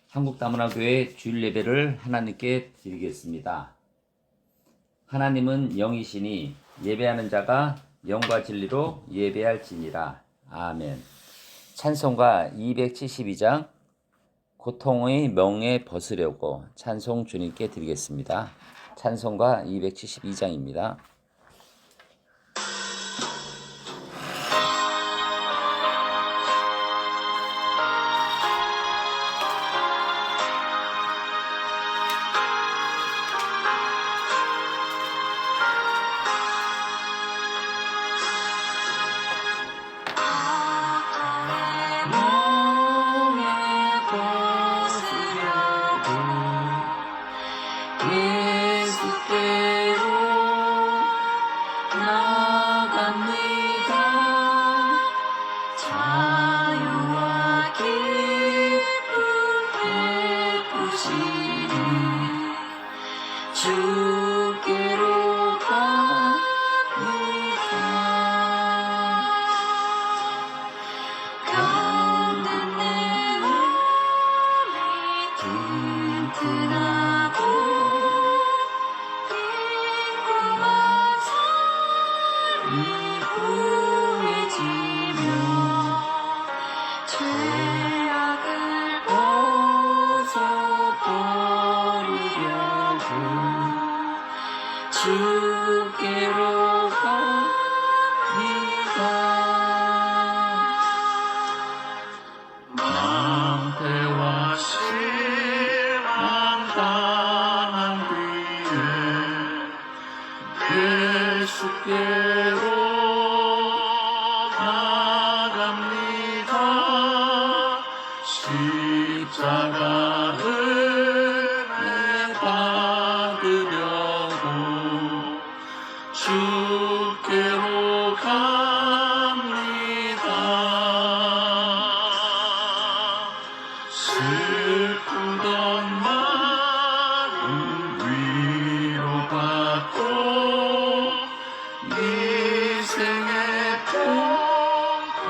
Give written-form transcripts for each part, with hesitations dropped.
한국다문화교회 주일 예배를 하나님께 드리겠습니다. 하나님은 영이시니 예배하는 자가 영과 진리로 예배할지니라. 아멘. 찬송가 272장 고통의 멍에 벗으려고 찬송 주님께 드리겠습니다. 찬송가 272장입니다. 주께로 갑니다. 병든 내 몸이 튼튼하고 빈곤한 삶이 구해지며 죄악을 벗어버리려고 주께로 갑니다. 낭패와 실망 당한 뒤에 예수께로 나갑니다. 십자가를 받으려고 주께로 갑니다. 슬프던 마음 위로받고 이 생의 평가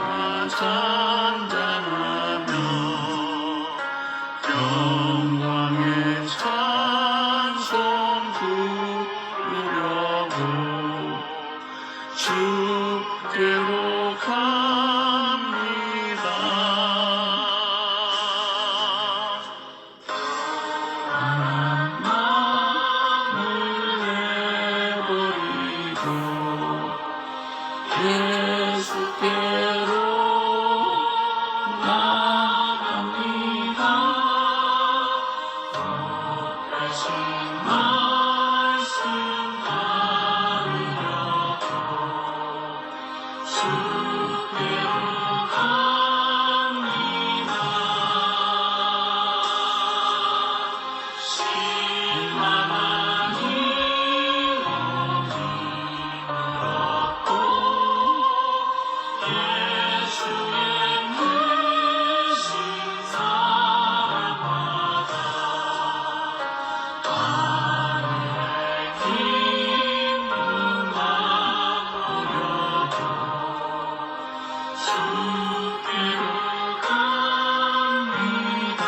잔잔하며 영광의 찬송 부르려고 주께로 갑니다. 마음을 내버리고 예수께로 나갑니다. 하신 말씀 따르려고 주께로 갑니다. 실망한 힘없이 물었고 예수의 크신 사랑받아 하늘의 기쁨 맛보려고 주께로 갑니다.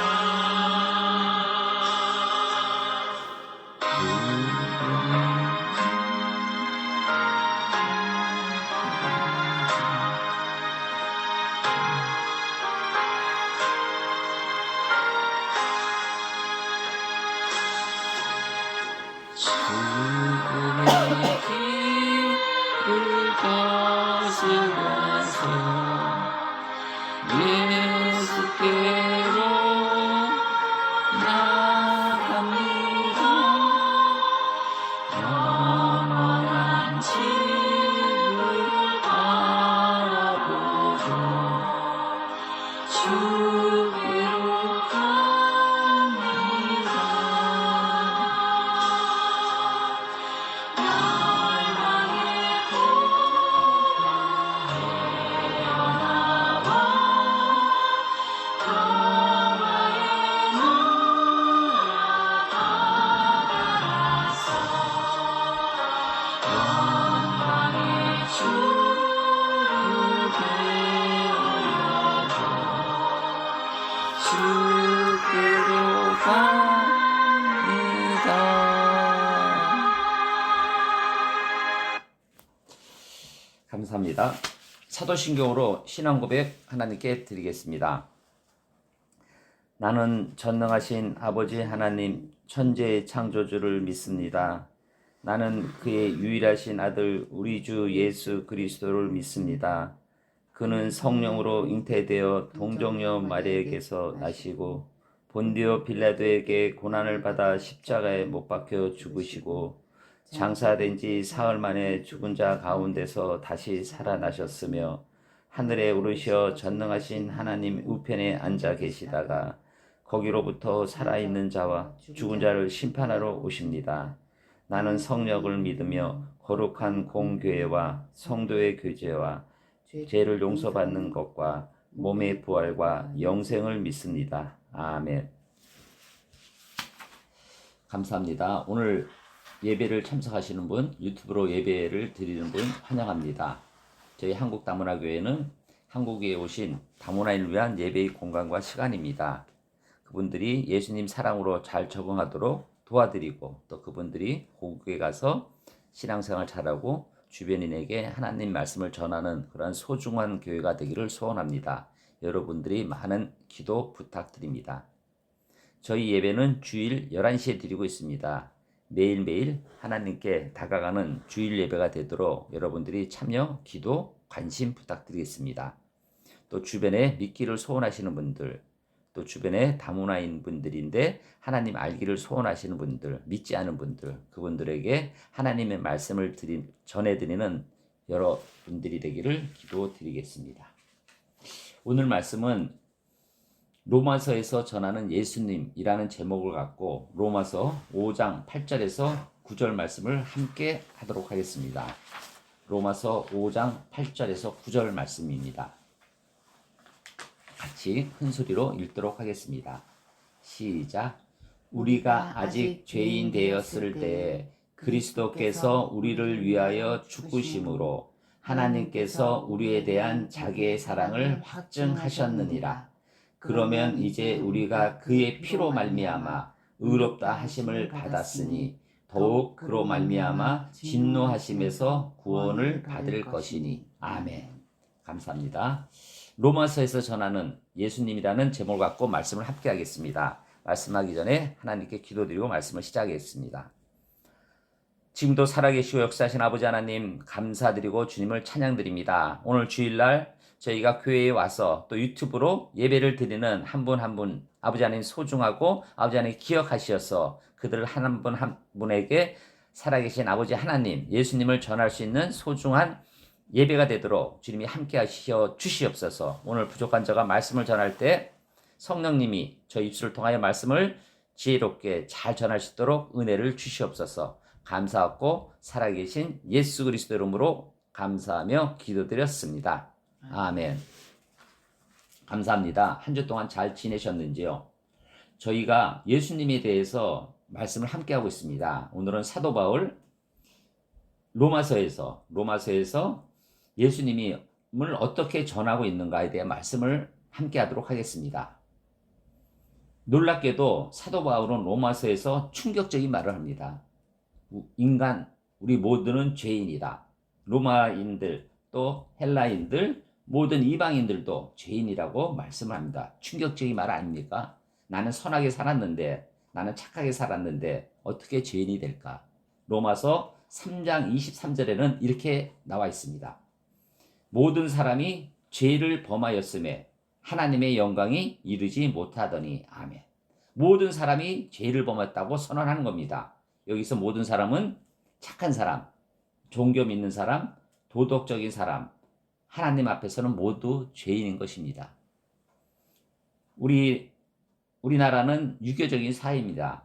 죽음의 길을 거슬러서 예수께로 나갑니다. 영원한 집을 바라보고 주께로 갑니다. 감사합니다. 사도신경으로 신앙고백 하나님께 드리겠습니다. 나는 전능하신 아버지 하나님 천지의 창조주를 믿습니다. 나는 그의 유일하신 아들 우리 주 예수 그리스도를 믿습니다. 그는 성령으로 잉태되어 동정녀 마리아에게서 나시고 본디오 빌라도에게 고난을 받아 십자가에 못 박혀 죽으시고 장사된 지 사흘 만에 죽은 자 가운데서 다시 살아나셨으며 하늘에 오르셔 전능하신 하나님 우편에 앉아 계시다가 거기로부터 살아있는 자와 죽은 자를 심판하러 오십니다. 나는 성령을 믿으며 거룩한 공교회와 성도의 교제와 죄를 용서받는 것과 몸의 부활과 영생을 믿습니다. 아멘. 감사합니다. 오늘 예배를 참석하시는 분, 유튜브로 예배를 드리는 분 환영합니다. 저희 한국다문화교회는 한국에 오신 다문화인을 위한 예배의 공간과 시간입니다. 그분들이 예수님 사랑으로 잘 적응하도록 도와드리고 또 그분들이 고국에 가서 신앙생활 잘하고 주변인에게 하나님 말씀을 전하는 그런 소중한 교회가 되기를 소원합니다. 여러분들이 많은 기도 부탁드립니다. 저희 예배는 주일 11시에 드리고 있습니다. 매일매일 하나님께 다가가는 주일 예배가 되도록 여러분들이 참여, 기도, 관심 부탁드리겠습니다. 또 주변에 믿기를 소원하시는 분들, 또 주변에 다문화인 분들인데 하나님 알기를 소원하시는 분들, 믿지 않은 분들, 그분들에게 하나님의 말씀을 전해드리는 여러분들이 되기를 기도드리겠습니다. 오늘 말씀은 로마서에서 전하는 예수님이라는 제목을 갖고 로마서 5장 8절에서 9절 말씀을 함께 하도록 하겠습니다. 로마서 5장 8절에서 9절 말씀입니다. 같이 큰 소리로 읽도록 하겠습니다. 시작. 우리가 아직 죄인 되었을 때에 그리스도께서 우리를 위하여 죽으심으로 하나님께서 우리에 대한 자기의 사랑을 확증하셨느니라. 그러면 이제 우리가 그의 피로 말미암아 의롭다 하심을 받았으니 더욱 그로 말미암아 진노하심에서 구원을 받을 것이니. 아멘. 감사합니다. 로마서에서 전하는 예수님이라는 제목을 갖고 말씀을 함께 하겠습니다. 말씀하기 전에 하나님께 기도드리고 말씀을 시작하겠습니다. 지금도 살아계시고 역사하신 아버지 하나님 감사드리고 주님을 찬양드립니다. 오늘 주일날 저희가 교회에 와서 또 유튜브로 예배를 드리는 한 분 한 분 아버지 하나님 소중하고 아버지 하나님 기억하시어서 그들을 한 분 한 분에게 살아계신 아버지 하나님 예수님을 전할 수 있는 소중한 예배가 되도록 주님이 함께 하시어 주시옵소서. 오늘 부족한 자가 말씀을 전할 때 성령님이 저 입술을 통하여 말씀을 지혜롭게 잘 전할 수 있도록 은혜를 주시옵소서. 감사하고 살아계신 예수 그리스도 이름으로 감사하며 기도드렸습니다. 아멘. 감사합니다. 한 주 동안 잘 지내셨는지요? 저희가 예수님에 대해서 말씀을 함께 하고 있습니다. 오늘은 사도 바울 로마서에서 예수님을 어떻게 전하고 있는가에 대한 말씀을 함께 하도록 하겠습니다. 놀랍게도 사도 바울은 로마서에서 충격적인 말을 합니다. 인간, 우리 모두는 죄인이다. 로마인들, 또 헬라인들, 모든 이방인들도 죄인이라고 말씀을 합니다. 충격적인 말 아닙니까? 나는 선하게 살았는데, 나는 착하게 살았는데 어떻게 죄인이 될까? 로마서 3장 23절에는 이렇게 나와 있습니다. 모든 사람이 죄를 범하였음에 하나님의 영광이 이르지 못하더니. 아멘. 모든 사람이 죄를 범했다고 선언하는 겁니다. 여기서 모든 사람은 착한 사람, 종교 믿는 사람, 도덕적인 사람, 하나님 앞에서는 모두 죄인인 것입니다. 우리나라는 유교적인 사회입니다.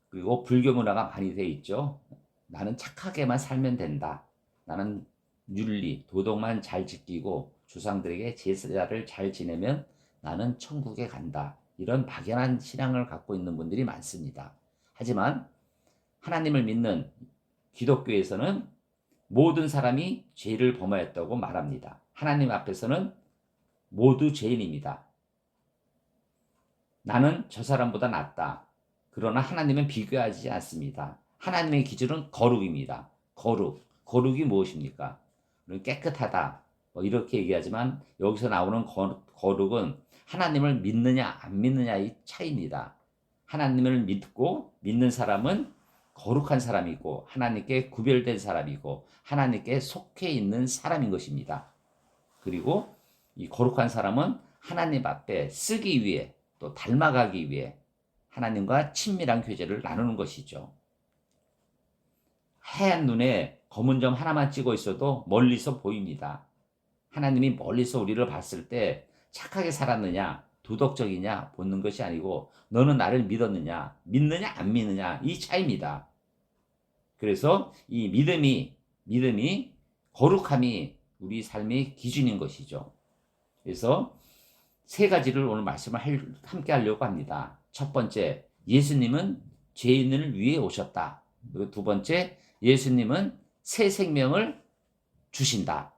그리고 불교 문화가 많이 되어 있죠. 나는 착하게만 살면 된다. 나는 윤리, 도덕만 잘 지키고 조상들에게 제사를 잘 지내면 나는 천국에 간다. 이런 막연한 신앙을 갖고 있는 분들이 많습니다. 하지만 하나님을 믿는 기독교에서는 모든 사람이 죄를 범하였다고 말합니다. 하나님 앞에서는 모두 죄인입니다. 나는 저 사람보다 낫다. 그러나 하나님은 비교하지 않습니다. 하나님의 기준은 거룩입니다. 거룩이 무엇입니까? 깨끗하다 뭐 이렇게 얘기하지만 여기서 나오는 거룩은 하나님을 믿느냐 안 믿느냐의 차이입니다. 하나님을 믿고 믿는 사람은 거룩한 사람이고 하나님께 구별된 사람이고 하나님께 속해 있는 사람인 것입니다. 그리고 이 거룩한 사람은 하나님 앞에 쓰기 위해 또 닮아가기 위해 하나님과 친밀한 교제를 나누는 것이죠. 하얀 눈에 검은 점 하나만 찍어 있어도 멀리서 보입니다. 하나님이 멀리서 우리를 봤을 때 착하게 살았느냐 도덕적이냐 보는 것이 아니고 너는 나를 믿었느냐 믿느냐 안 믿느냐 이 차이입니다. 그래서 이 믿음이 거룩함이 우리 삶의 기준인 것이죠. 그래서 세 가지를 오늘 말씀을 함께 하려고 합니다. 첫 번째, 예수님은 죄인을 위해 오셨다. 그리고 두 번째, 예수님은 새 생명을 주신다.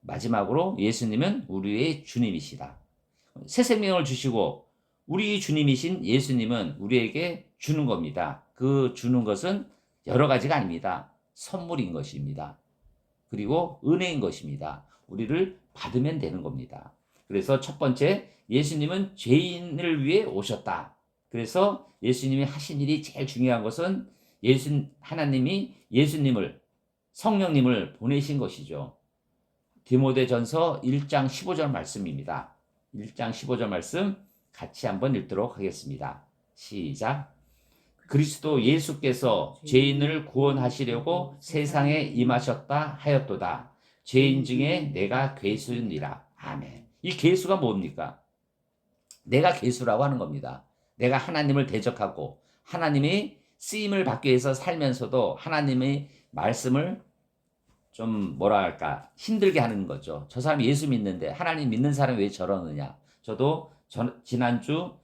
마지막으로 예수님은 우리의 주님이시다. 새 생명을 주시고 우리 주님이신 예수님은 우리에게 주는 겁니다. 그 주는 것은 여러 가지가 아닙니다. 선물인 것입니다. 그리고 은혜인 것입니다. 우리를 받으면 되는 겁니다. 그래서 첫 번째, 예수님은 죄인을 위해 오셨다. 그래서 예수님이 하신 일이 제일 중요한 것은 하나님이 예수님을, 성령님을 보내신 것이죠. 디모데전서 1장 15절 말씀입니다. 1장 15절 말씀 같이 한번 읽도록 하겠습니다. 시작. 그리스도 예수께서 죄인을 구원하시려고 세상에 임하셨다 하였도다. 죄인 중에 내가 괴수니라. 아멘. 이 괴수가 뭡니까? 내가 괴수라고 하는 겁니다. 내가 하나님을 대적하고 하나님이 쓰임을 받기 위해서 살면서도 하나님의 말씀을 좀 뭐랄까 힘들게 하는 거죠. 저 사람이 예수 믿는데 하나님 믿는 사람이 왜 저러느냐. 저도 지난주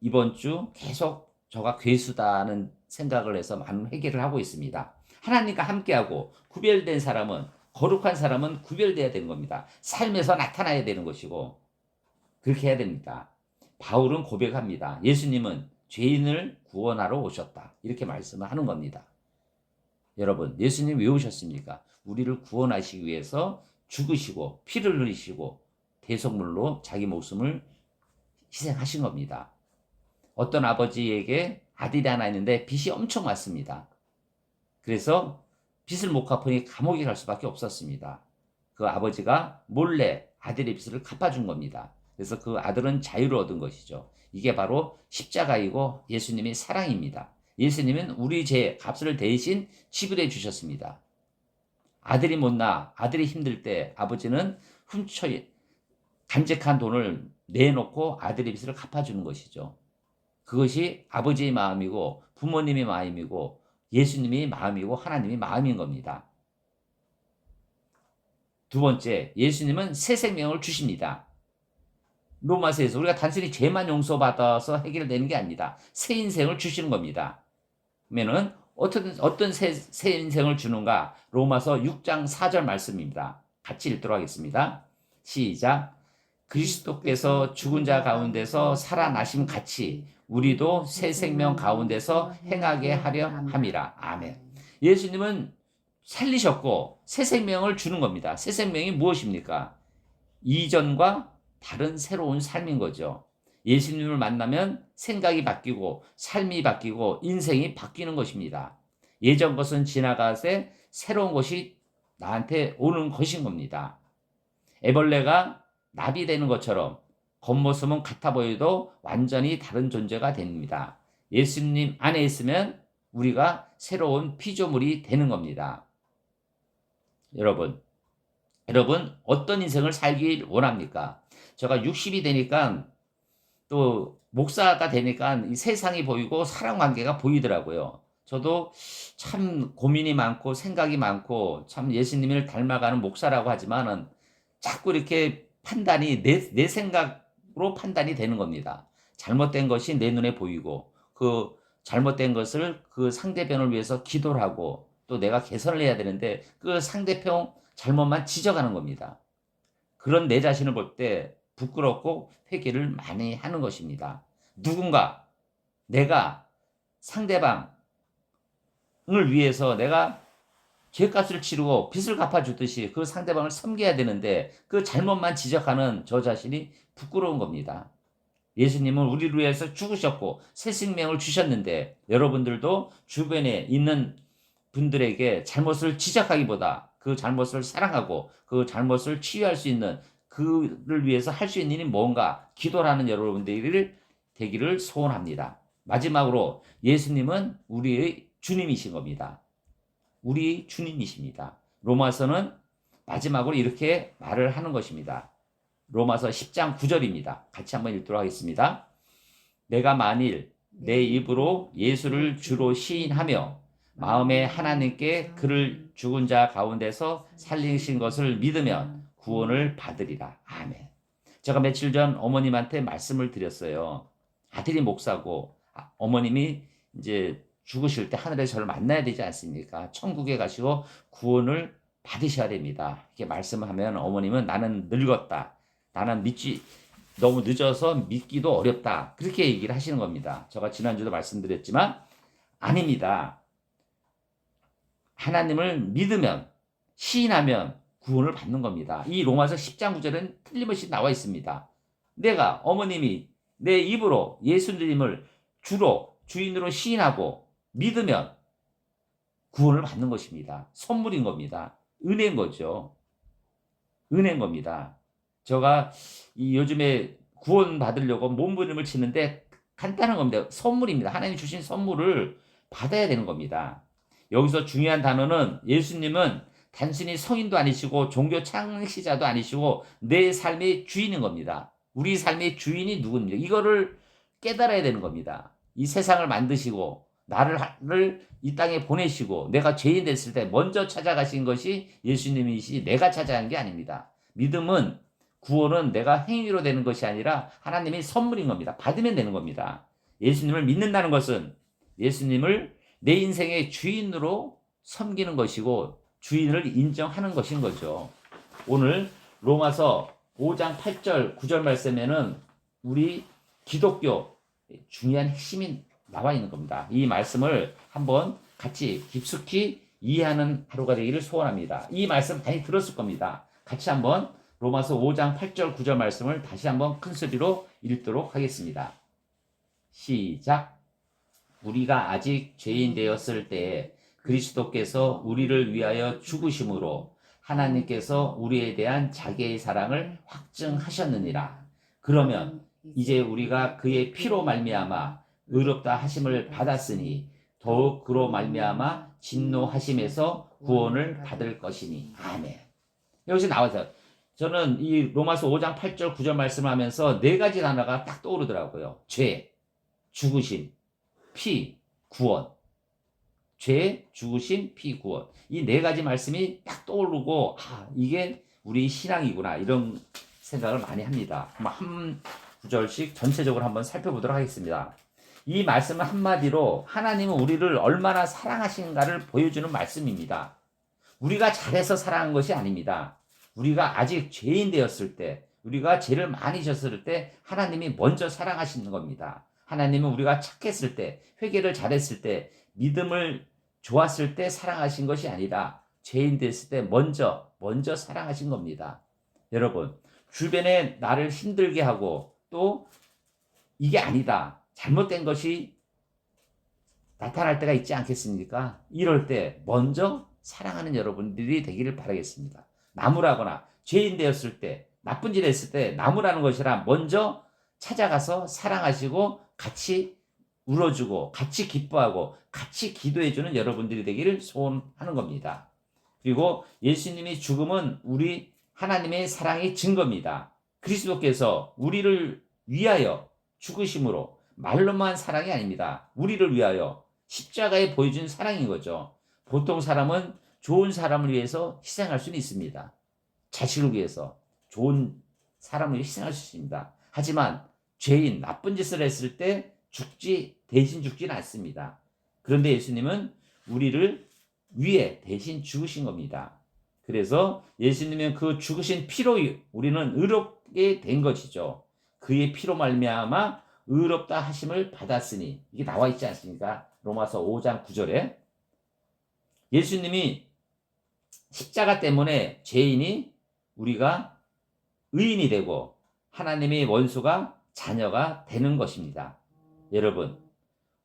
이번 주 계속 저가 괴수다는 생각을 해서 많은 회개를 하고 있습니다. 하나님과 함께하고 구별된 사람은, 거룩한 사람은 구별돼야 되는 겁니다. 삶에서 나타나야 되는 것이고 그렇게 해야 됩니다. 바울은 고백합니다. 예수님은 죄인을 구원하러 오셨다. 이렇게 말씀을 하는 겁니다. 여러분, 예수님 왜 오셨습니까? 우리를 구원하시기 위해서 죽으시고 피를 흘리시고 대속물로 자기 목숨을 희생하신 겁니다. 어떤 아버지에게 아들이 하나 있는데 빚이 엄청 많습니다. 그래서 빚을 못 갚으니 감옥에 갈 수밖에 없었습니다. 그 아버지가 몰래 아들의 빚을 갚아준 겁니다. 그래서 그 아들은 자유를 얻은 것이죠. 이게 바로 십자가이고 예수님의 사랑입니다. 예수님은 우리 죄 값을 대신 지불해 주셨습니다. 아들이 못나 아들이 힘들 때 아버지는 간직한 돈을 내놓고 아들의 빚을 갚아주는 것이죠. 그것이 아버지의 마음이고 부모님의 마음이고 예수님의 마음이고 하나님의 마음인 겁니다. 두 번째, 예수님은 새 생명을 주십니다. 로마서에서 우리가 단순히 죄만 용서받아서 해결되는 게 아닙니다. 새 인생을 주시는 겁니다. 그러면은 어떤 새 인생을 주는가? 로마서 6장 4절 말씀입니다. 같이 읽도록 하겠습니다. 시작. 그리스도께서 죽은 자 가운데서 살아나심 같이 우리도 새 생명 가운데서 행하게 하려 함이라. 아멘. 예수님은 살리셨고 새 생명을 주는 겁니다. 새 생명이 무엇입니까? 이전과 다른 새로운 삶인 거죠. 예수님을 만나면 생각이 바뀌고 삶이 바뀌고 인생이 바뀌는 것입니다. 예전 것은 지나가세 새로운 것이 나한테 오는 것인 겁니다. 애벌레가 나비 되는 것처럼 겉모습은 같아 보여도 완전히 다른 존재가 됩니다. 예수님 안에 있으면 우리가 새로운 피조물이 되는 겁니다. 여러분 어떤 인생을 살길 원합니까? 제가 60이 되니까 또 목사가 되니까 이 세상이 보이고 사람 관계가 보이더라고요. 저도 참 고민이 많고 생각이 많고 참 예수님을 닮아가는 목사라고 하지만은 자꾸 이렇게 판단이 내 생각으로 판단이 되는 겁니다. 잘못된 것이 내 눈에 보이고 그 잘못된 것을 그 상대편을 위해서 기도를 하고 또 내가 개선을 해야 되는데 그 상대편 잘못만 지적하는 겁니다. 그런 내 자신을 볼 때 부끄럽고 회개를 많이 하는 것입니다. 누군가 내가 상대방을 위해서 내가 죄값을 치르고 빚을 갚아주듯이 그 상대방을 섬겨야 되는데 그 잘못만 지적하는 저 자신이 부끄러운 겁니다. 예수님은 우리를 위해서 죽으셨고 새 생명을 주셨는데 여러분들도 주변에 있는 분들에게 잘못을 지적하기보다 그 잘못을 사랑하고 그 잘못을 치유할 수 있는 그를 위해서 할 수 있는 일이 뭔가 기도하는 여러분들이 되기를 소원합니다. 마지막으로 예수님은 우리의 주님이신 겁니다. 우리 주님이십니다. 로마서는 마지막으로 이렇게 말을 하는 것입니다. 로마서 10장 9절입니다. 같이 한번 읽도록 하겠습니다. 내가 만일 내 입으로 예수를 주로 시인하며 마음에 하나님께 그를 죽은 자 가운데서 살리신 것을 믿으면 구원을 받으리라. 아멘. 제가 며칠 전 어머님한테 말씀을 드렸어요. 아들이 목사고 어머님이 이제 죽으실 때 하늘에서 저를 만나야 되지 않습니까? 천국에 가시고 구원을 받으셔야 됩니다. 이렇게 말씀을 하면 어머님은 나는 늙었다. 나는 너무 늦어서 믿기도 어렵다. 그렇게 얘기를 하시는 겁니다. 제가 지난주도 말씀드렸지만 아닙니다. 하나님을 믿으면 시인하면 구원을 받는 겁니다. 이 로마서 10장 9절은 틀림없이 나와 있습니다. 내가 어머님이 내 입으로 예수님을 주로 주인으로 시인하고 믿으면 구원을 받는 것입니다. 선물인 겁니다. 은혜인 거죠. 은혜인 겁니다. 제가 요즘에 구원 받으려고 몸부림을 치는데 간단한 겁니다. 선물입니다. 하나님 주신 선물을 받아야 되는 겁니다. 여기서 중요한 단어는 예수님은 단순히 성인도 아니시고 종교 창시자도 아니시고 내 삶의 주인인 겁니다. 우리 삶의 주인이 누구입니까? 이거를 깨달아야 되는 겁니다. 이 세상을 만드시고 나를 이 땅에 보내시고 내가 죄인 됐을 때 먼저 찾아가신 것이 예수님이시 내가 찾아간 게 아닙니다. 믿음은 구원은 내가 행위로 되는 것이 아니라 하나님의 선물인 겁니다. 받으면 되는 겁니다. 예수님을 믿는다는 것은 예수님을 내 인생의 주인으로 섬기는 것이고 주인을 인정하는 것인 거죠. 오늘 로마서 5장 8절 9절 말씀에는 우리 기독교 중요한 핵심이 나와 있는 겁니다. 이 말씀을 한번 같이 깊숙이 이해하는 하루가 되기를 소원합니다. 이 말씀 많이 들었을 겁니다. 같이 한번 로마서 5장 8절 9절 말씀을 다시 한번 큰 소리로 읽도록 하겠습니다. 시작. 우리가 아직 죄인 되었을 때에 그리스도께서 우리를 위하여 죽으심으로 하나님께서 우리에 대한 자기의 사랑을 확증하셨느니라. 그러면 이제 우리가 그의 피로 말미암아 의롭다 하심을 받았으니 더욱 그로 말미암아 진노하심에서 구원을 받을 것이니. 아멘. 여기서 나와서 저는 이 로마서 5장 8절 9절 말씀을 하면서 네 가지 단어가 딱 떠오르더라고요. 죄, 죽으심, 피, 구원. 죄, 죽으심, 피, 구원. 이 네 가지 말씀이 딱 떠오르고 이게 우리 신앙이구나 이런 생각을 많이 합니다. 한 구절씩 전체적으로 한번 살펴보도록 하겠습니다. 이 말씀은 한마디로 하나님은 우리를 얼마나 사랑하신가를 보여주는 말씀입니다. 우리가 잘해서 사랑한 것이 아닙니다. 우리가 아직 죄인 되었을 때, 우리가 죄를 많이 졌을 때 하나님이 먼저 사랑하시는 겁니다. 하나님은 우리가 착했을 때, 회개를 잘했을 때, 믿음을 좋았을 때 사랑하신 것이 아니라 죄인 됐을 때 먼저 사랑하신 겁니다. 여러분, 주변에 나를 힘들게 하고 또 이게 아니다. 잘못된 것이 나타날 때가 있지 않겠습니까? 이럴 때 먼저 사랑하는 여러분들이 되기를 바라겠습니다. 나무라거나 죄인 되었을 때, 나쁜 짓 했을 때 나무라는 것이라 먼저 찾아가서 사랑하시고 같이 울어주고 같이 기뻐하고 같이 기도해주는 여러분들이 되기를 소원하는 겁니다. 그리고 예수님의 죽음은 우리 하나님의 사랑의 증거입니다. 그리스도께서 우리를 위하여 죽으심으로 말로만 사랑이 아닙니다. 우리를 위하여 십자가에 보여준 사랑인 거죠. 보통 사람은 좋은 사람을 위해서 희생할 수는 있습니다. 자식을 위해서 좋은 사람을 위해 희생할 수 있습니다. 하지만 죄인, 나쁜 짓을 했을 때 대신 죽지는 않습니다. 그런데 예수님은 우리를 위해 대신 죽으신 겁니다. 그래서 예수님은 그 죽으신 피로 우리는 의롭게 된 것이죠. 그의 피로 말미암아 의롭다 하심을 받았으니 이게 나와 있지 않습니까? 로마서 5장 9절에 예수님이 십자가 때문에 죄인이 우리가 의인이 되고 하나님의 원수가 자녀가 되는 것입니다. 여러분,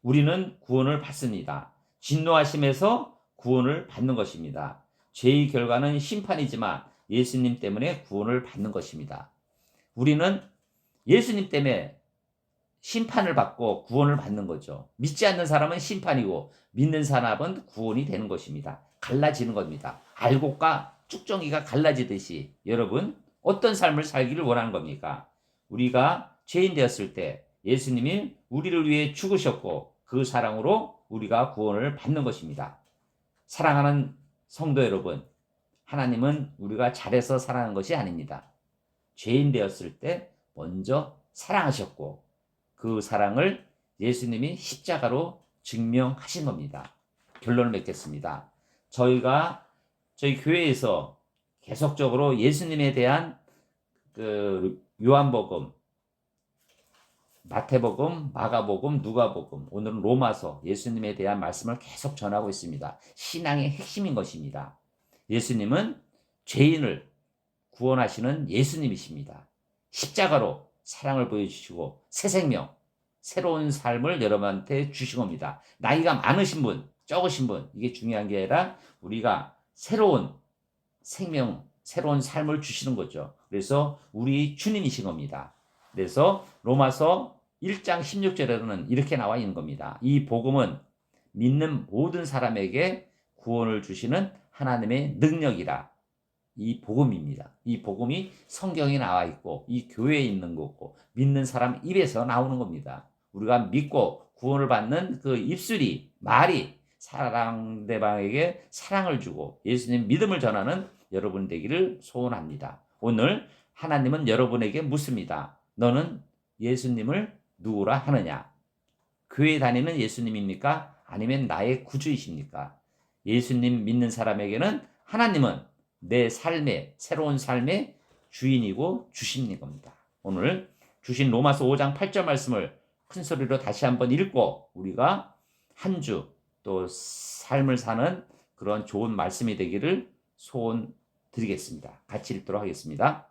우리는 구원을 받습니다. 진노하심에서 구원을 받는 것입니다. 죄의 결과는 심판이지만 예수님 때문에 구원을 받는 것입니다. 우리는 예수님 때문에 심판을 받고 구원을 받는 거죠. 믿지 않는 사람은 심판이고 믿는 사람은 구원이 되는 것입니다. 갈라지는 겁니다. 알곡과 쭉정이가 갈라지듯이 여러분 어떤 삶을 살기를 원하는 겁니까? 우리가 죄인 되었을 때 예수님이 우리를 위해 죽으셨고 그 사랑으로 우리가 구원을 받는 것입니다. 사랑하는 성도 여러분, 하나님은 우리가 잘해서 사랑한 것이 아닙니다. 죄인 되었을 때 먼저 사랑하셨고 그 사랑을 예수님이 십자가로 증명하신 겁니다. 결론을 맺겠습니다. 저희 교회에서 계속적으로 예수님에 대한 요한복음, 마태복음, 마가복음, 누가복음, 오늘은 로마서 예수님에 대한 말씀을 계속 전하고 있습니다. 신앙의 핵심인 것입니다. 예수님은 죄인을 구원하시는 예수님이십니다. 십자가로 사랑을 보여주시고 새 생명, 새로운 삶을 여러분한테 주신 겁니다. 나이가 많으신 분, 적으신 분, 이게 중요한 게 아니라 우리가 새로운 생명, 새로운 삶을 주시는 거죠. 그래서 우리 주님이신 겁니다. 그래서 로마서 1장 16절에는 이렇게 나와 있는 겁니다. 이 복음은 믿는 모든 사람에게 구원을 주시는 하나님의 능력이라. 이 복음입니다. 이 복음이 성경에 나와 있고 이 교회에 있는 거고 믿는 사람 입에서 나오는 겁니다. 우리가 믿고 구원을 받는 그 입술이, 말이 상대방에게 사랑을 주고 예수님 믿음을 전하는 여러분 되기를 소원합니다. 오늘 하나님은 여러분에게 묻습니다. 너는 예수님을 누구라 하느냐? 교회 다니는 예수님입니까? 아니면 나의 구주이십니까? 예수님 믿는 사람에게는 하나님은 내 삶의, 새로운 삶의 주인이고 주신인 겁니다. 오늘 주신 로마서 5장 8절 말씀을 큰 소리로 다시 한번 읽고 우리가 한 주 또 삶을 사는 그런 좋은 말씀이 되기를 소원드리겠습니다. 같이 읽도록 하겠습니다.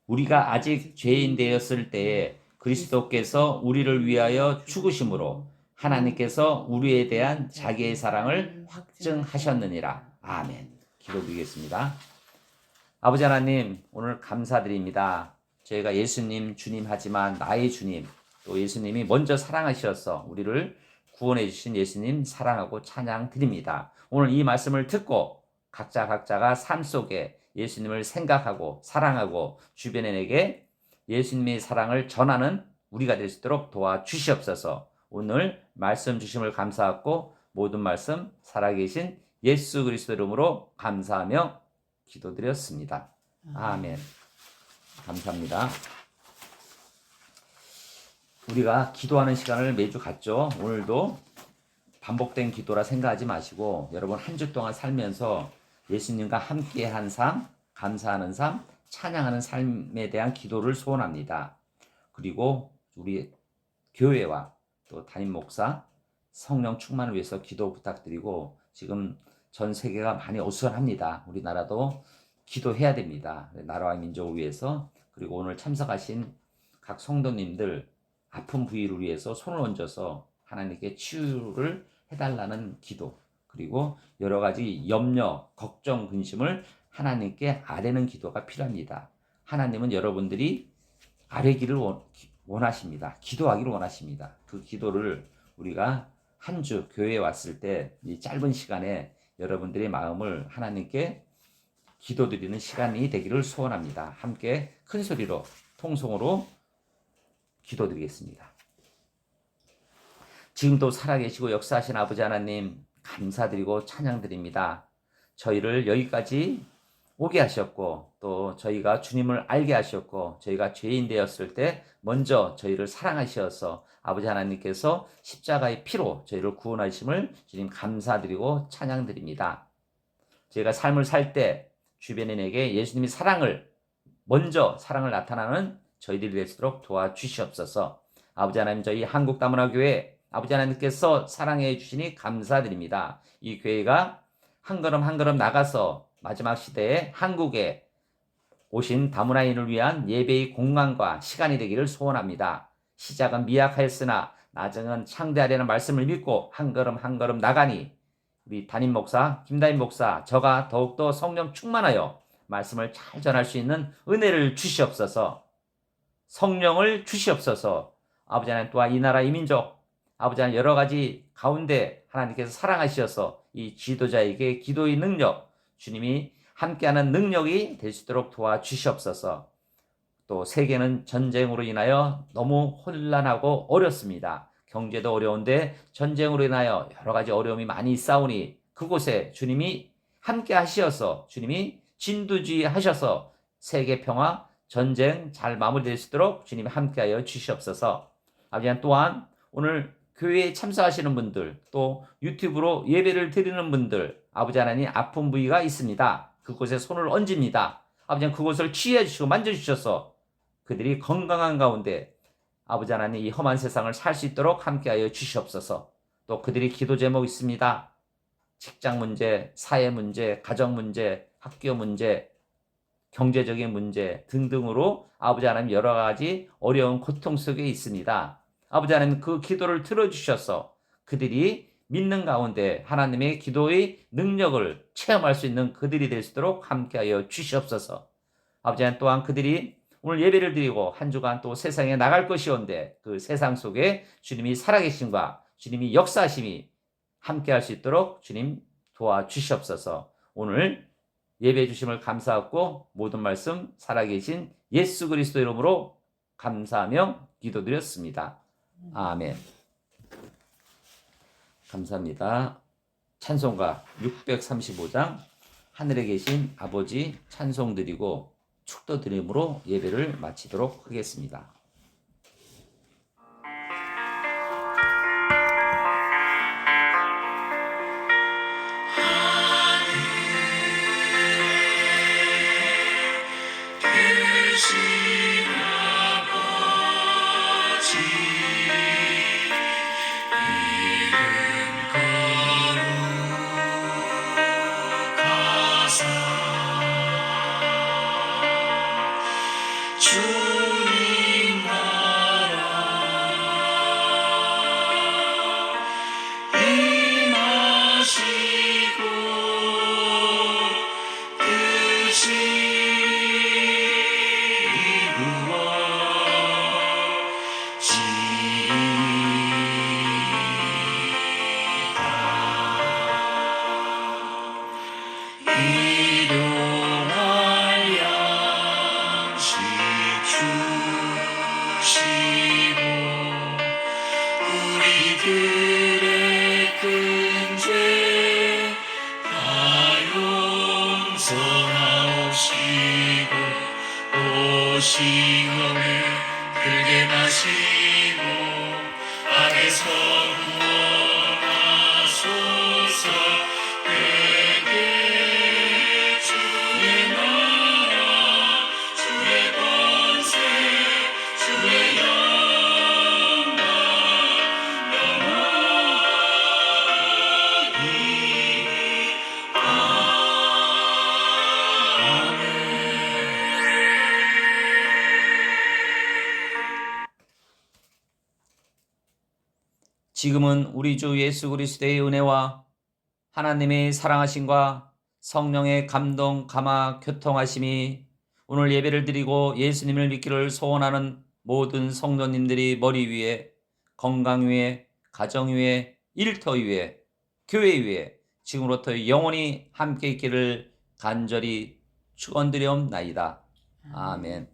우리가 아직 죄인 되었을 때에 그리스도께서 우리를 위하여 죽으심으로 하나님께서 우리에 대한 자기의 사랑을 확증하셨느니라. 아멘. 기도드리겠습니다. 아버지 하나님, 오늘 감사드립니다. 저희가 예수님 주님 하지만 나의 주님, 또 예수님이 먼저 사랑하셔서 우리를 구원해 주신 예수님 사랑하고 찬양 드립니다. 오늘 이 말씀을 듣고 각자가 삶 속에 예수님을 생각하고 사랑하고 주변인에게 예수님의 사랑을 전하는 우리가 될 수 있도록 도와주시옵소서. 오늘 말씀 주심을 감사하고 모든 말씀 살아계신 예수 그리스도 이름으로 감사하며 기도드렸습니다. 아멘. 감사합니다. 우리가 기도하는 시간을 매주 갖죠. 오늘도 반복된 기도라 생각하지 마시고 여러분 한 주 동안 살면서 예수님과 함께한 삶, 감사하는 삶, 찬양하는 삶에 대한 기도를 소원합니다. 그리고 우리 교회와 또 담임 목사, 성령 충만을 위해서 기도 부탁드리고 지금 전 세계가 많이 어수선합니다. 우리나라도 기도해야 됩니다. 나라와 민족을 위해서. 그리고 오늘 참석하신 각 성도님들 아픈 부위를 위해서 손을 얹어서 하나님께 치유를 해달라는 기도, 그리고 여러 가지 염려, 걱정, 근심을 하나님께 아뢰는 기도가 필요합니다. 하나님은 여러분들이 아뢰기를 원하십니다. 기도하기를 원하십니다. 그 기도를 우리가 한 주 교회에 왔을 때 이 짧은 시간에 여러분들의 마음을 하나님께 기도드리는 시간이 되기를 소원합니다. 함께 큰 소리로 통성으로 기도드리겠습니다. 지금도 살아계시고 역사하신 아버지 하나님 감사드리고 찬양드립니다. 저희를 여기까지 오게 하셨고 또 저희가 주님을 알게 하셨고 저희가 죄인 되었을 때 먼저 저희를 사랑하셔서 아버지 하나님께서 십자가의 피로 저희를 구원하심을 주님 감사드리고 찬양드립니다. 저희가 삶을 살 때 주변인에게 예수님이 먼저 사랑을 나타나는 저희들이 될 수 있도록 도와주시옵소서. 아버지 하나님, 저희 한국다문화교회 아버지 하나님께서 사랑해 주시니 감사드립니다. 이 교회가 한 걸음 한 걸음 나가서 마지막 시대에 한국에 오신 다문화인을 위한 예배의 공간과 시간이 되기를 소원합니다. 시작은 미약하였으나 나중은 창대하려는 말씀을 믿고 한 걸음 한 걸음 나가니 우리 담임 목사, 김담임 목사, 저가 더욱더 성령 충만하여 말씀을 잘 전할 수 있는 은혜를 주시옵소서. 성령을 주시옵소서. 아버지 하나님, 또한 이 나라 이 민족, 아버지 하나님, 여러 가지 가운데 하나님께서 사랑하시어서 이 지도자에게 기도의 능력, 주님이 함께하는 능력이 될 수 있도록 도와주시옵소서. 또 세계는 전쟁으로 인하여 너무 혼란하고 어렵습니다. 경제도 어려운데 전쟁으로 인하여 여러 가지 어려움이 많이 있사오니 그곳에 주님이 함께 하시어서, 주님이 진두지휘 하셔서 세계 평화, 전쟁 잘 마무리될 수 있도록 주님이 함께하여 주시옵소서. 아버지 하나님, 또한 오늘 교회에 참석하시는 분들, 또 유튜브로 예배를 드리는 분들, 아버지 하나님, 아픈 부위가 있습니다. 그곳에 손을 얹습니다. 아버지 하나님, 그곳을 치유해 주시고 만져주셔서 그들이 건강한 가운데 아버지 하나님, 이 험한 세상을 살 수 있도록 함께하여 주시옵소서. 또 그들이 기도 제목 있습니다. 직장 문제, 사회 문제, 가정 문제, 학교 문제, 경제적인 문제 등등으로 아버지 하나님, 여러 가지 어려운 고통 속에 있습니다. 아버지 하나님, 그 기도를 들어주셔서 그들이 믿는 가운데 하나님의 기도의 능력을 체험할 수 있는 그들이 될 수 있도록 함께하여 주시옵소서. 아버지 하나님, 또한 그들이 오늘 예배를 드리고 한 주간 또 세상에 나갈 것이온데 그 세상 속에 주님이 살아계심과 주님이 역사하심이 함께할 수 있도록 주님 도와주시옵소서. 오늘 예배해 주심을 감사하고 모든 말씀 살아계신 예수 그리스도 이름으로 감사하며 기도드렸습니다. 아멘. 감사합니다. 찬송가 635장 하늘에 계신 아버지 찬송 드리고 축도 드림으로 예배를 마치도록 하겠습니다. 주님 나라 임하시고 뜻이 이루어지리라. 일용할 양식 주시고 우리들의 큰 죄 다 용서하옵시고 또 시험에 들게 마시고 악에서 구원하소서. 내게 주의 나라 주의 권세 주의 영광 영원히. 아멘. 지금은 우리 주 예수 그리스도의 은혜와 하나님의 사랑하심과 성령의 감동, 감화, 교통하심이 오늘 예배를 드리고 예수님을 믿기를 소원하는 모든 성도님들이 머리 위에, 건강 위에, 가정 위에, 일터 위에, 교회 위에 지금부터 영원히 함께 있기를 간절히 축원드리옵나이다. 아멘.